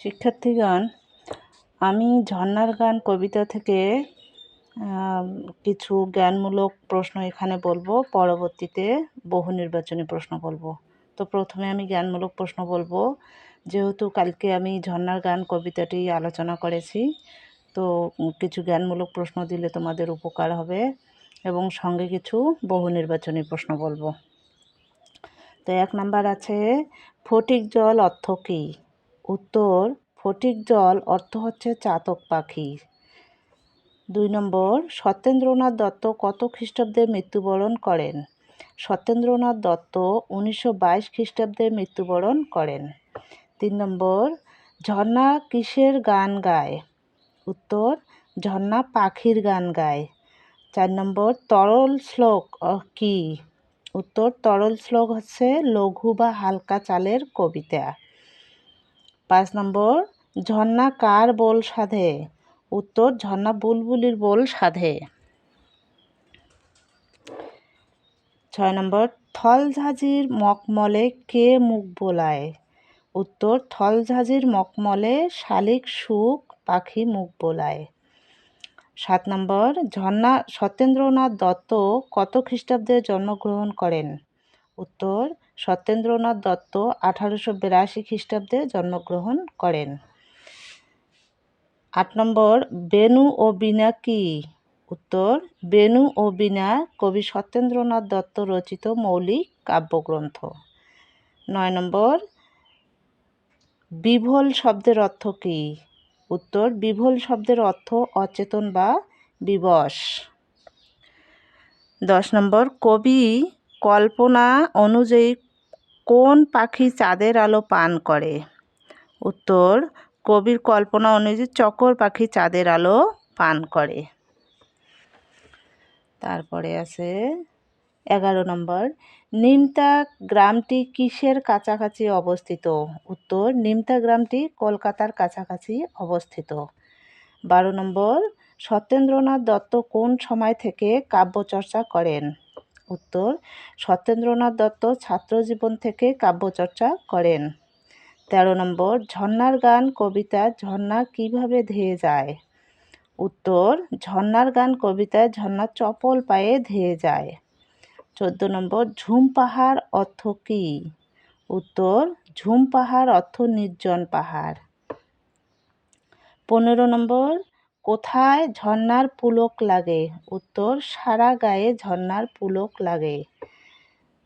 শিক্ষার্থীগণ, আমি ঝর্ণার গান কবিতা থেকে কিছু জ্ঞানমূলক প্রশ্ন এখানে বলবো, পরবর্তীতে বহু নির্বাচনী প্রশ্ন বলবো। তো প্রথমে আমি জ্ঞানমূলক প্রশ্ন বলবো। যেহেতু কালকে আমি ঝর্ণার গান কবিতাটি আলোচনা করেছি, তো কিছু জ্ঞানমূলক প্রশ্ন দিলে তোমাদের উপকার হবে এবং সঙ্গে কিছু বহু নির্বাচনী প্রশ্ন বলবো। তো 1 নাম্বার আছে, ফটিক জল অর্থ কী? উত্তর, ফটিক জল অর্থ হচ্ছে চাতক পাখি। 2 নম্বর, সত্যেন্দ্রনাথ দত্ত কত খ্রিস্টাব্দে মৃত্যুবরণ করেন? সত্যেন্দ্রনাথ দত্ত 1922 খ্রিস্টাব্দে মৃত্যুবরণ করেন। 3 নম্বর, ঝর্ণা কিসের গান গায়? উত্তর, ঝর্ণা পাখির গান গায়। 4 নম্বর, তরল শ্লোক কী? উত্তর, তরল শ্লোক হচ্ছে লঘু বা হালকা চালের কবিতা। 5 নম্বর, ঝর্ণা কার বোল সাধে? উত্তর, ঝর্ণা বুলবুলির বোল সাধে। 6 নম্বর, থলঝাজির মখমলে কে মুখ বোলায়? উত্তর, থলঝাজির মখমলে শালিক সুখ পাখি মুখ বোলায়। 7 নম্বর, ঝর্ণা সত্যেন্দ্রনাথ দত্ত কত খ্রিস্টাব্দে জন্মগ্রহণ করেন? উত্তর, সত্যেন্দ্রনাথ দত্ত 1882 খ্রিস্টাব্দে জন্মগ্রহণ করেন। 8 নম্বর, বেণু ও বীণা কী? উত্তর, বেণু ও বীণা কবি সত্যেন্দ্রনাথ দত্ত রচিত মৌলিক কাব্যগ্রন্থ। 9 নম্বর, বিভোল শব্দের অর্থ কী? উত্তর, বিভোল শব্দের অর্থ অচেতন বা বিবশ। 10 নম্বর, কবি কল্পনা অনুযায়ী কোন পাখি চাঁদের আলো পান করে? উত্তর, কবির কল্পনা অনুযায়ী চকর পাখি চাঁদের আলো পান করে। তারপরে আছে 11 নম্বর, নিমতা গ্রামটি কিসের কাছাকাছি অবস্থিত? উত্তর, নিমতা গ্রামটি কলকাতার কাছাকাছি অবস্থিত। 12 নম্বর, সত্যেন্দ্রনাথ দত্ত কোন সময় থেকে কাব্যচর্চা করেন? উত্তর, সত্যেন্দ্রনাথ দত্ত ছাত্রজীবন থেকে কাব্যচর্চা করেন। 13 নম্বর, ঝর্ণার গান কবিতা ঝর্ণা কিভাবে ধেয়ে যায়? উত্তর, ঝর্ণার গান কবিতায় ঝর্ণা চপল পায়ে ধেয়ে যায়। 14 নম্বর, ঝুম পাহাড় অর্থ কী? উত্তর, ঝুম পাহাড় অর্থ নির্জন পাহাড়। 15 নম্বর, কোথায় ঝর্ণার পুলক লাগে? উত্তর, সারা গায়ে ঝর্ণার পুলক লাগে।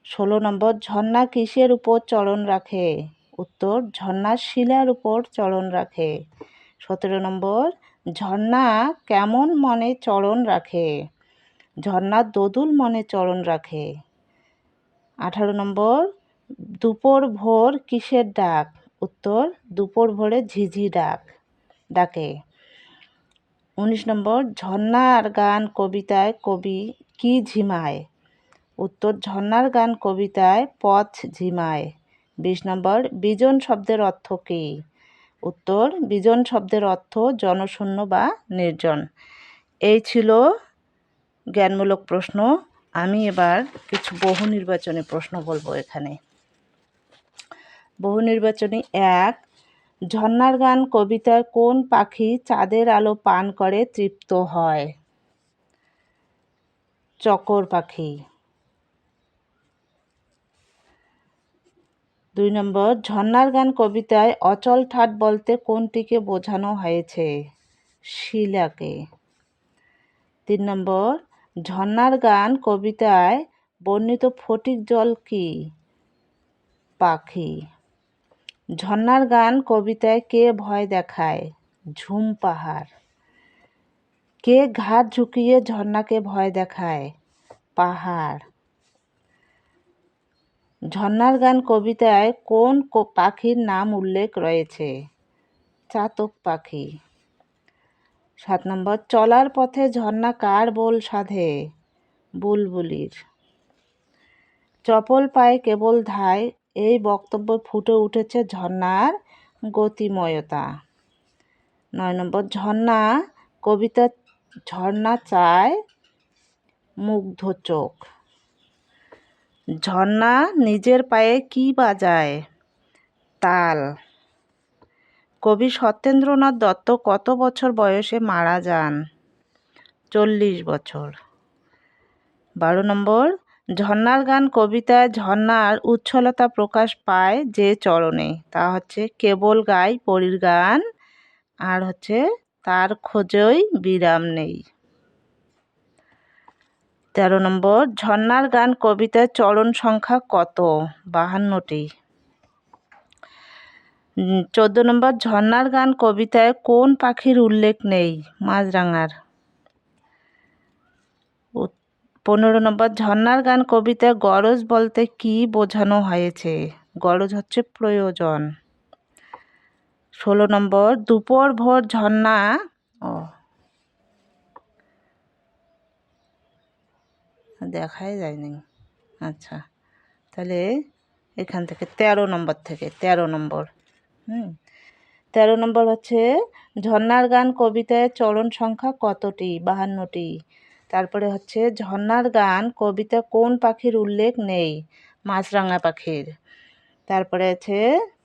16 নম্বর, ঝর্ণা কিসের উপর চরণ রাখে? উত্তর, ঝর্ণা শিলার উপর চরণ রাখে। 17 নম্বর, ঝর্ণা কেমন মনে চরণ রাখে? ঝর্ণা দোদুল মনে চরণ রাখে। 18 নম্বর, দুপুর ভোর কিসের ডাক? উত্তর, দুপুর ভোরে ঝিঝি ডাকে। 19 নম্বর, ঝর্ণার গান কবিতায় কবি কি ঝিমায়? উত্তর, ঝর্ণার গান কবিতায় পথ ঝিমায়। 20 নম্বর, বিজন শব্দের অর্থ কী? উত্তর, বিজন শব্দের অর্থ জনশূন্য বা নির্জন। এই ছিল জ্ঞানমূলক প্রশ্ন। আমি এবার কিছু বহু নির্বাচনী প্রশ্ন বলবো এখানে। বহু নির্বাচনী 1, ঝর্ণার গান কবিতায় কোন পাখি চাঁদের আলো পান করে তৃপ্ত হয়? চকর পাখি। 2 নম্বর, ঝর্ণার গান কবিতায় অচল ঠাট বলতে কোনটিকে বোঝানো হয়েছে? শিলাকে। 3 নম্বর, ঝর্ণার গান কবিতায় বর্ণিত ফটিক জল কী? পাখি। ঝর্ণার গান কবিতায় কে ভয় দেখায়? ঝুম পাহাড়। কে ঘাড় ঝুঁকিয়ে ঝর্ণাকে ভয় দেখায়? পাহাড়। ঝর্ণার গান কবিতায় কোন পাখির নাম উল্লেখ রয়েছে? চাতক পাখি। 7 নম্বর, চলার পথে ঝর্ণা কার বোল সাধে? বুলবুলির। চপল পায়ে কেবল ধায়, এই বক্তব্য ফুটে উঠেছে ঝর্ণার গতিময়তা। 9 নম্বর, ঝর্ণা কবিতা ঝর্ণা চায় মুগ্ধ চোখ। ঝর্ণা নিজের পায়ে কি বাজায়? তাল। কবি সত্যেন্দ্রনাথ দত্ত কত বছর বয়সে মারা যান? 40 বছর। 12 নম্বর, ঝর্ণার গান কবিতায় ঝর্ণার উচ্ছলতা প্রকাশ পায় যে চরণে? তা হচ্ছে কেবল গাই পরীর গান, আর হচ্ছে তার খোঁজই বিরাম নেই। 13 নম্বর, ঝর্ণার গান কবিতার চরণ সংখ্যা কত? 52টি। 14 নম্বর, ঝর্ণার গান কবিতায় কোন পাখির উল্লেখ নেই? মাছরাঙার। 15 নম্বর, ঝর্ণার গান কবিতায় গরজ বলতে কি বোঝানো হয়েছে? গরজ হচ্ছে প্রয়োজন। 16 নম্বর, দুপুর ভোর ঝর্ণা দেখাই যায়নি। আচ্ছা, তাহলে এখান থেকে 13 নম্বর থেকে 13 নম্বর 13 নম্বর হচ্ছে ঝর্ণার গান কবিতায় চরণ সংখ্যা কতটি? 52টি। তারপরে হচ্ছে ঝর্ণার গান কবিতা কোন পাখির উল্লেখ নেই? মাছরাঙা পাখির। তারপরে আছে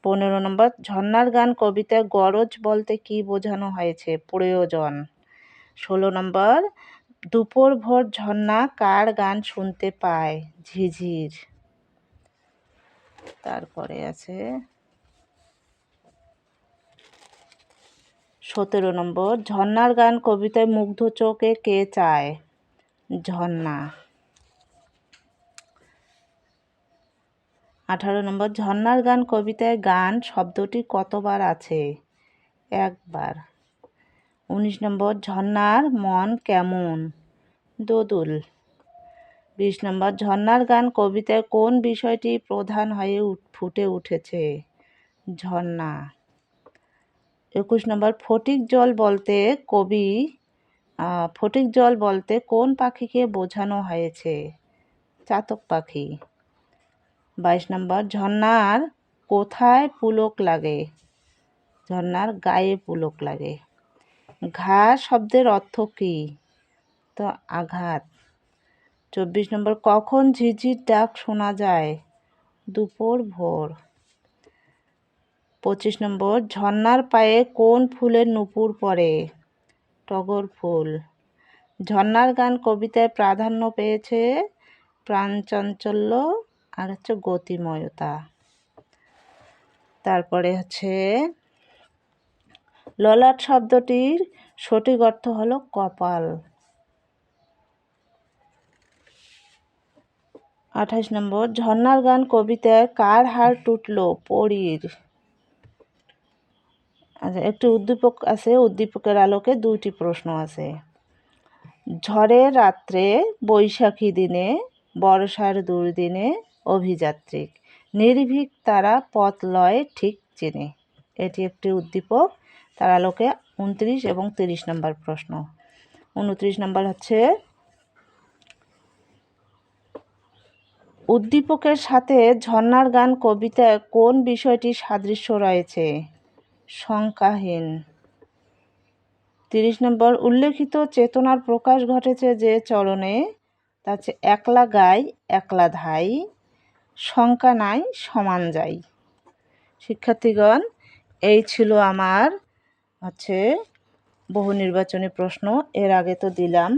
15 নম্বর, ঝর্ণার গান কবিতায় গরজ বলতে কি বোঝানো হয়েছে? প্রয়োজন। 16 নম্বর, দুপুর ভোর ঝর্ণা কার গান শুনতে পায়? ঝিঝির। তারপরে আছে 17 নম্বর, ঝর্ণার গান কবিতায় মুগ্ধ চোখে কে চায়? ঝর্ণা। 18 নম্বর, ঝর্ণার গান কবিতায় গান শব্দটি কতবার আছে? একবার। 19 নম্বর, ঝর্ণার মন কেমন? দোদুল। 20 নম্বর, ঝর্ণার গান কবিতায় কোন বিষয়টি প্রধান হয়ে ফুটে উঠেছে? ঝর্ণা। 21 নম্বর, ফটিক জল বলতে কোন পাখিকে বোঝানো হয়েছে? চাতক পাখি। 22 নম্বর, ঝর্ণার কোথায় পুলক লাগে? ঝর্ণার গায়ে পুলক লাগে। ঘা শব্দের অর্থ কী? তো আঘাত। 24 নম্বর, কখন ঝিঝির ডাক শোনা যায়? দুপুর ভোর। 25 নম্বর, ঝর্ণার পায়ে কোন ফুলের নূপুর পড়ে? টগর ফুল। ঝর্ণার গান কবিতায় প্রাধান্য পেয়েছে প্রাণচাঞ্চল্য আর হচ্ছে গতিময়তা। তারপরে হচ্ছে ললাট শব্দটির সঠিক অর্থ হলো কপাল। 28 নম্বর, ঝর্ণার গান কবিতায় কার হাড় টুটল? পরীর। আচ্ছা, একটি উদ্দীপক আছে, উদ্দীপকের আলোকে 2টি প্রশ্ন আছে। ঝড়ের রাত্রে বৈশাখী দিনে বর্ষার দুর্দিনে অভিযাত্রিক নির্ভীক তারা পথ লয় ঠিক চেনে। এটি একটি উদ্দীপক, তার আলোকে 29 এবং 30 নম্বর প্রশ্ন। 29 নম্বর হচ্ছে উদ্দীপকের সাথে ঝর্ণার গান কবিতায় কোন বিষয়টির সাদৃশ্য রয়েছে? সংখ্যাহীন। 30 নম্বর, উল্লেখিত চেতনার প্রকাশ ঘটেছে যে চরণে? তা হচ্ছে একলা গাই একলা ধাই, শঙ্কা নাই সমান যাই। শিক্ষার্থীগণ, এই ছিল আমার বহু নির্বাচনী প্রশ্ন। এর আগে তো দিলাম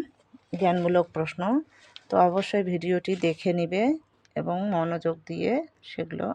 জ্ঞানমূলক প্রশ্ন, তো অবশ্যই ভিডিওটি দেখে নিবে এবং মনোযোগ দিয়ে সেগুলো